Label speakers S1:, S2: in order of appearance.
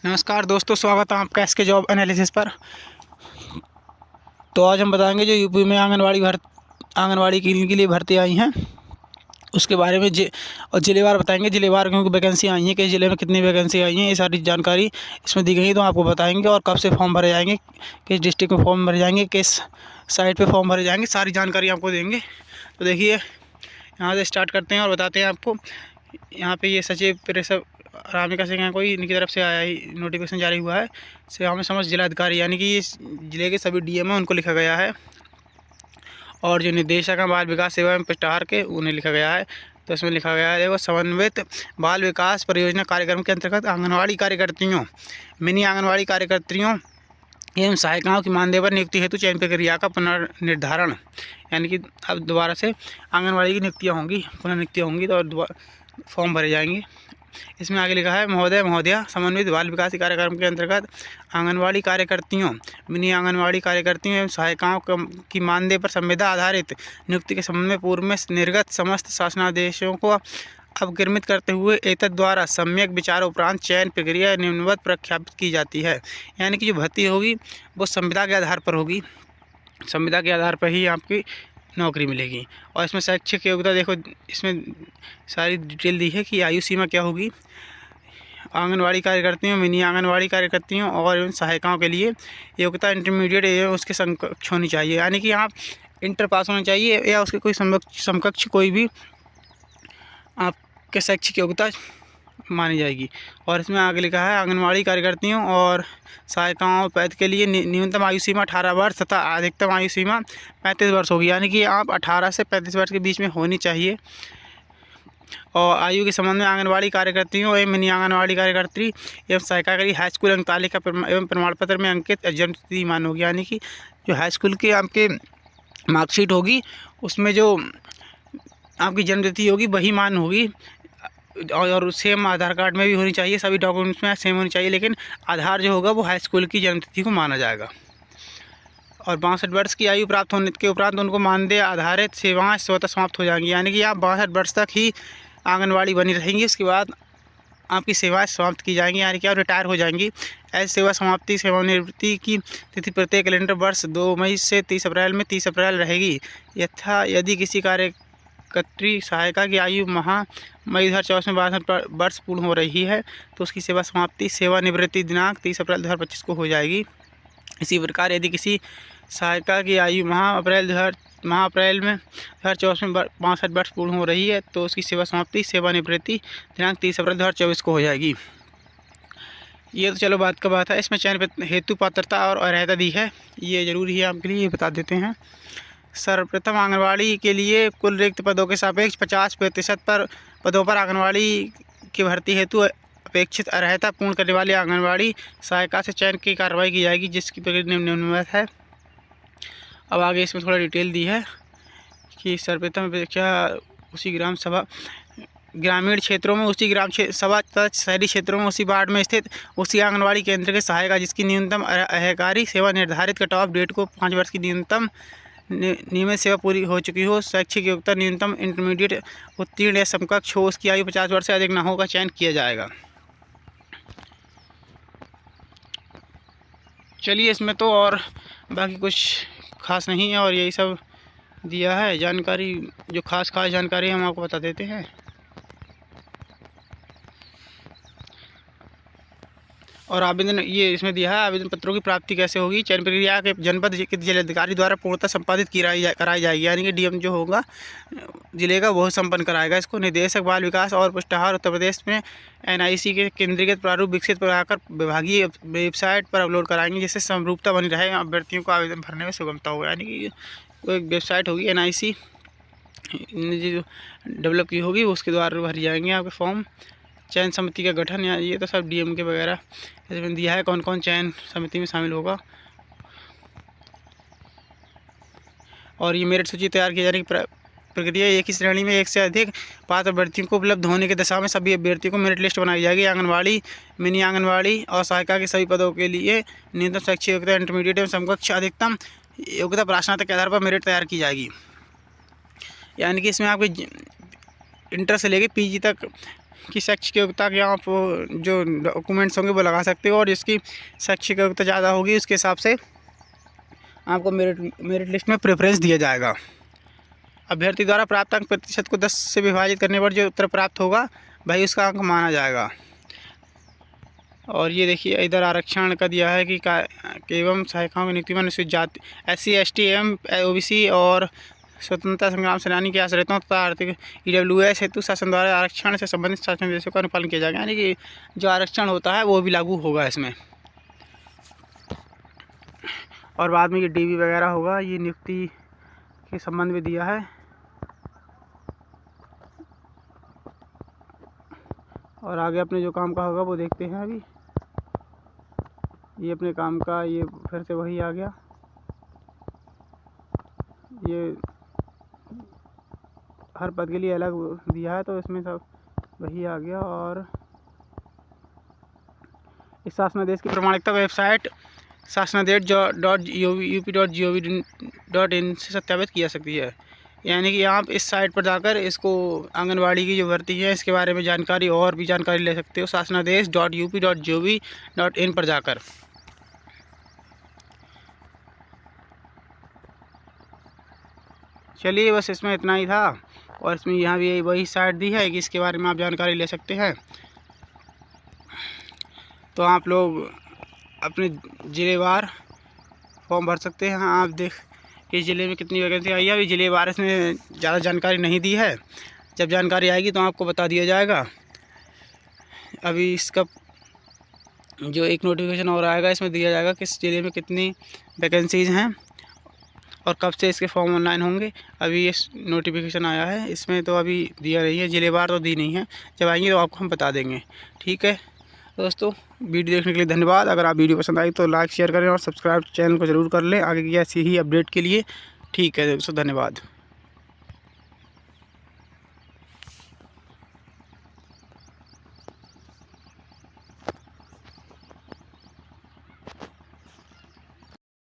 S1: नमस्कार दोस्तों, स्वागत है आपका एसके जॉब एनालिसिस पर। तो आज हम बताएंगे जो यूपी में आंगनवाड़ी के लिए भर्ती आई हैं उसके बारे में और जिलेवार बताएंगे। जिलेवार क्योंकि वैकेंसी आई हैं, किस ज़िले में कितनी वैकेंसी आई हैं, ये सारी जानकारी इसमें दी गई है। तो आपको बताएंगे और कब से फॉर्म भरे जाएंगे, किस डिस्ट्रिक्ट में फॉर्म भरे जाएंगे, किस साइट पे फॉर्म भरे जाएंगे, सारी जानकारी आपको देंगे। तो देखिए, यहाँ से स्टार्ट करते हैं और बताते हैं आपको। यहाँ पे ये सचिव प्रेसर रामिका सिंह हैं, कोई इनकी तरफ से आया ही नोटिफिकेशन जारी हुआ है। सेवा में समस्त जिला अधिकारी यानी कि इस जिले के सभी डीएम हैं उनको लिखा गया है, और जो निदेशक हैं बाल विकास सेवा में पुष्टाहार के उन्हें लिखा गया है। तो इसमें लिखा गया है, देखो, समन्वित बाल विकास परियोजना कार्यक्रम के अंतर्गत आंगनवाड़ी कार्यकर्तियों, मिनी आंगनवाड़ी कार्यकर्तियों एवं सहायिकाओं की मानदेय पर नियुक्ति हेतु चयन प्रक्रिया का पुनर्निर्धारण, यानी कि अब दोबारा से आंगनवाड़ी की नियुक्तियाँ होंगी, पुनर्नियुक्तियाँ होंगी तो फॉर्म भरे जाएंगे। इसमें आगे लिखा है, महोदय महोदया, समन्वित बाल विकास कार्यक्रम के अंतर्गत आंगनवाड़ी कार्यकर्तियों, मिनी आंगनवाड़ी कार्यकर्तियों एवं सहायिकाओं की मानदेय पर संविदा आधारित नियुक्ति के संबंध में पूर्व में निर्गत समस्त शासनादेशों को अवगर्मित करते हुए एतद द्वारा सम्यक विचार उपरांत चयन प्रक्रिया निम्नवत प्रख्यापित की जाती है। यानी कि जो भर्ती होगी वो संविदा के आधार पर होगी, संविदा के आधार पर ही आपकी नौकरी मिलेगी। और इसमें शैक्षिक योग्यता देखो, इसमें सारी डिटेल दी है कि आयु सीमा क्या होगी। आंगनवाड़ी कार्यकर्तियों, मिनी आंगनवाड़ी कार्यकर्तियों और सहायिकाओं के लिए योग्यता इंटरमीडिएट एवं उसके समकक्ष होनी चाहिए, यानी कि आप इंटर पास होना चाहिए या उसके कोई समकक्ष कोई भी आपके शैक्षिक योग्यता मानी जाएगी। और इसमें आगे लिखा है, आंगनवाड़ी कार्यकर्तियों और सहायिकाओं पद के लिए न्यूनतम आयु सीमा 18 वर्ष तथा अधिकतम आयु सीमा 35 वर्ष होगी, यानी कि आप 18 से 35 वर्ष के बीच में होनी चाहिए। और आयु के संबंध में आंगनवाड़ी कार्यकर्तियों एवं मिनी आंगनवाड़ी कार्यकर्ती एवं सहायिका के लिए हाई स्कूल अंक तालिका एवं प्रमाण पत्र में अंकित जन्मतिथि मान होगी, यानी कि जो हाई स्कूल की आपके मार्कशीट होगी उसमें जो आपकी जन्मतिथि होगी वही मान होगी। और सेम आधार कार्ड में भी होनी चाहिए, सभी डॉक्यूमेंट्स में सेम होनी चाहिए, लेकिन आधार जो होगा वो हाई स्कूल की जन्मतिथि को माना जाएगा। और 62 वर्ष की आयु प्राप्त होने के उपरांत उनको मानदेय आधारित सेवाएं स्वतः समाप्त हो जाएंगी, यानी कि आप 62 वर्ष तक ही आंगनवाड़ी बनी रहेंगी, उसके बाद आपकी सेवाएं समाप्त की जाएंगी, यानी कि आप रिटायर हो जाएंगी। ऐसी सेवा समाप्ति सेवानिवृत्ति की तिथि प्रत्येक कैलेंडर वर्ष 2 मई से 30 अप्रैल में 30 अप्रैल रहेगी। यदि किसी कार्यकर्त्री सहायिका की आयु मई 2024 में 62 वर्ष पूर्ण हो रही है तो उसकी सेवा समाप्ति सेवानिवृत्ति दिनांक 30 अप्रैल 2025 को हो जाएगी। इसी प्रकार यदि किसी सहायिका की आयु अप्रैल में 2024 में 62 वर्ष पूर्ण हो रही है तो उसकी सेवा समाप्ति सेवानिवृत्ति दिनांक 30 अप्रैल 2024 को हो जाएगी। ये तो चलो बात का बात है। इसमें चयन हेतु पात्रता और अर्हता दी है, ये ज़रूरी है आपके लिए, ये बता देते हैं। सर्वप्रथम आंगनवाड़ी के लिए कुल रिक्त पदों के सापेक्ष 50% पर पदों पर आंगनवाड़ी की भर्ती हेतु अपेक्षित अर्हता पूर्ण करने वाली आंगनवाड़ी सहायिका से चयन की कार्रवाई की जाएगी, जिसकी प्रक्रिया निम्नवत है। अब आगे इसमें थोड़ा डिटेल दी है कि सर्वप्रथम अपेक्षा उसी ग्रामीण क्षेत्रों में उसी ग्राम सभा तथा शहरी क्षेत्रों में उसी वार्ड में स्थित उसी आंगनवाड़ी केंद्र के सहायिका जिसकी न्यूनतम अधिकारी सेवा निर्धारित कट ऑफ डेट को 5 वर्ष की न्यूनतम नियमित सेवा पूरी हो चुकी हो, शैक्षिक योग्यता न्यूनतम इंटरमीडिएट उत्तीर्ण या समकक्ष हो, उसकी आयु 50 वर्ष से अधिक न हो का चयन किया जाएगा। चलिए, इसमें तो और बाकी कुछ खास नहीं है और यही सब दिया है जानकारी। जो खास जानकारी हम आपको बता देते हैं। और आवेदन ये इसमें दिया है, आवेदन पत्रों की प्राप्ति कैसे होगी। चयन प्रक्रिया के जनपद के जिलाधिकारी द्वारा पूर्णतः संपादित कराई जाएगी, यानी कि डीएम जो होगा जिले का वह संपन्न कराएगा इसको। निदेशक बाल विकास और पुष्टाहार उत्तर प्रदेश में एनआईसी के केंद्रीकृत प्रारूप विकसित कराकर विभागीय वेबसाइट पर अपलोड कराएंगे, जिससे समरूपता बनी रहे, अभ्यर्थियों को आवेदन भरने में सुगमता होगा। यानी कि वो एक वेबसाइट होगी एनआईसी ने जो डेवलप की होगी उसके द्वारा भर जाएंगे आपके फॉर्म। चयन समिति का गठन, या ये तो सब डीएम के वगैरह इसमें दिया है कौन कौन चयन समिति में शामिल होगा। और ये मेरिट सूची तैयार किए जाने की प्रक्रिया, एक ही श्रेणी में एक से अधिक पात्र अभ्यर्थियों को उपलब्ध होने की दशा में सभी अभ्यर्थियों को मेरिट लिस्ट बनाई जाएगी। आंगनवाड़ी, मिनी आंगनवाड़ी और सहायिका के सभी पदों के लिए न्यूनतम शैक्षिक योग्यता इंटरमीडिएट एवं समकक्ष अधिकतम योग्यता स्नातक के आधार पर मेरिट तैयार की जाएगी। यानी कि इसमें आपके इंटर से लेकर पीजी तक की शैक्षिक योग्यता के आप जो डॉक्यूमेंट्स होंगे वो लगा सकते हो, और जिसकी शैक्षिक योग्यता ज़्यादा होगी उसके हिसाब से आपको मेरिट लिस्ट में प्रेफरेंस दिया जाएगा। अभ्यर्थी द्वारा प्राप्त अंक प्रतिशत को 10 से विभाजित करने पर जो उत्तर प्राप्त होगा भाई उसका अंक माना जाएगा। और ये देखिए इधर आरक्षण का दिया है कि एवं सहायिकाओं की नियुक्ति में अनुसूचित जाति SC ST एवं OBC और स्वतंत्रता संग्राम सेनानी के आश्रितों तथा आर्थिक EWS हेतु शासन द्वारा आरक्षण से संबंधित शासन निर्देशों का अनुपालन किया जाएगा। यानी कि जो आरक्षण होता है वो भी लागू होगा इसमें। और बाद में ये DV वगैरह होगा, ये नियुक्ति के संबंध में दिया है। और आगे अपने जो काम का होगा वो देखते हैं। अभी ये अपने काम का ये फिर से वही आ गया, ये हर पद के लिए अलग दिया है तो इसमें सब वही आ गया। और इस शासनादेश की प्रमाणिकता वेबसाइट शासनादेश.up.gov.in से सत्यापित की जा सकती है। यानी कि आप इस साइट पर जाकर इसको आंगनवाड़ी की जो भर्ती है इसके बारे में जानकारी और भी जानकारी ले सकते हो शासनादेश.up.gov.in पर जाकर। चलिए बस इसमें इतना ही था। और इसमें यहाँ भी वही साइट दी है कि इसके बारे में आप जानकारी ले सकते हैं। तो आप लोग अपने ज़िलेवार फॉर्म भर सकते हैं। आप देख इस ज़िले में कितनी वैकेंसी आई है, अभी ज़िलेवार इसमें ज़्यादा जानकारी नहीं दी है। जब जानकारी आएगी तो आपको बता दिया जाएगा। अभी इसका जो एक नोटिफिकेशन और आएगा इसमें दिया जाएगा किस ज़िले में कितनी वैकेंसीज़ हैं और कब से इसके फॉर्म ऑनलाइन होंगे। अभी इस नोटिफिकेशन आया है, इसमें तो अभी दिया नहीं है, ज़िलेवार तो दी नहीं है। जब आएंगे तो आपको हम बता देंगे। ठीक है दोस्तों, वीडियो देखने के लिए धन्यवाद। अगर आप वीडियो पसंद आई तो लाइक शेयर करें और सब्सक्राइब चैनल को ज़रूर कर लें आगे की ऐसी ही अपडेट के लिए। ठीक है दोस्तों, धन्यवाद।